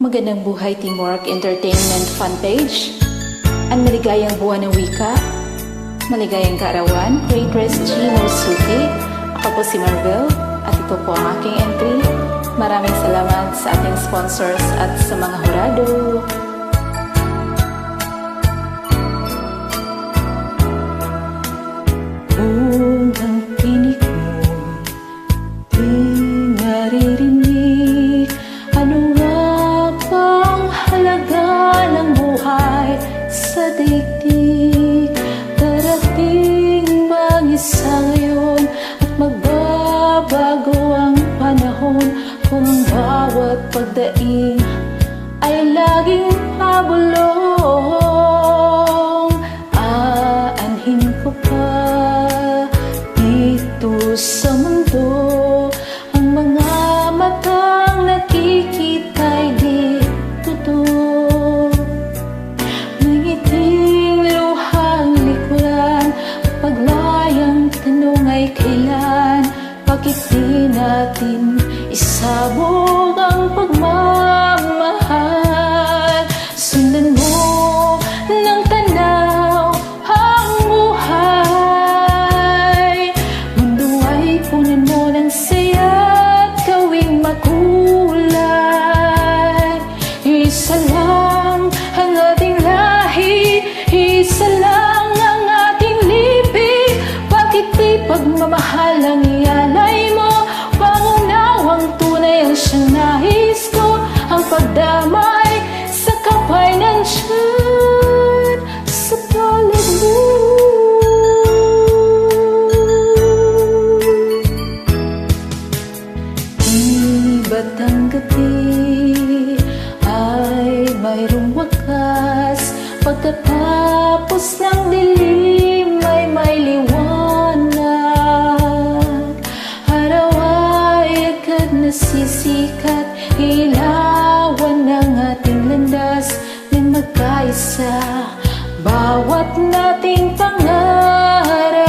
Magandang buhay Teamwork Entertainment Fan Page. Ang maligayang buwan ng wika, maligayang kaarawan, Waitress Gino Suki. Ako po si Marvel at ito po ang aking entry. Maraming salamat sa ating sponsors at sa mga hurado. Unang tinig mo, di naririnig. Ano nga bang halaga ng buhay sa daigdig? Darating bang isa ngayon at magbabago ang panahon? Kung ang bawat pagdaing ay laging pabulong, aanhin ko pa dito sa mundo. Ang mga matang nakikita'y di totoo. May ngiting luhang likuran at paglayang tanong ay kailan? Bakit di natin isabog ang pagmamahal? Sundan mo ng tanaw ang buhay. Mundo ay punan mo ng saya at gawing makulay. Isa lang ang ating lahi, isa lang ang ating libig. Bakit di pagmamahal ang ialay mo? Pangunawang tunay ang siyang nais ko. Ang pagdamay sa kapay nandyan sa palad mo. Iba't ang gabi ay mayroong wakas. Pagkatapos ng dilim ay may liwanag. Araw ay agad nasisikat, ilawan ng ating landas. May magkaisa bawat nating pangarap.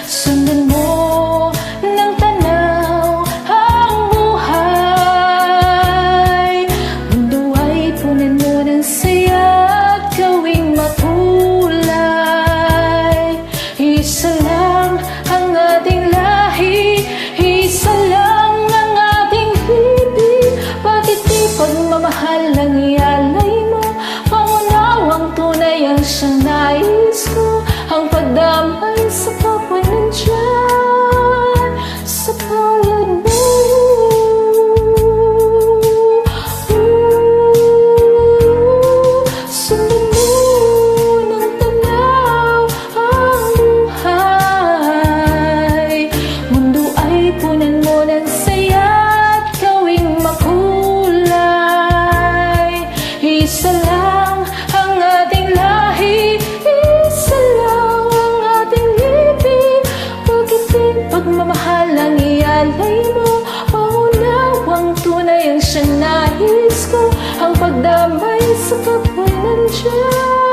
Sundan mo ng tanaw ang buhay. Mundo ay punan mo ng saya at gawing makulay. Isa lang ang ating lahi, isa lang ang ating libig. Bakit di pagmamahal ang ialay mo? Pangunawang tunay ang siyang nais ko. Ang pagdamay sa kapwa nandyan sa palad mo. Sundan mo ng tanaw ang buhay. Mundo ay punan mo ng saya at gawing makulay. Isa lang ang ating lahi, isa lang ang ating libig. Bakit di pagmamahal ang ialay mo? Pangunawang tunay ang siyang nais ko. Ang pagdamay sa kapwa nandyan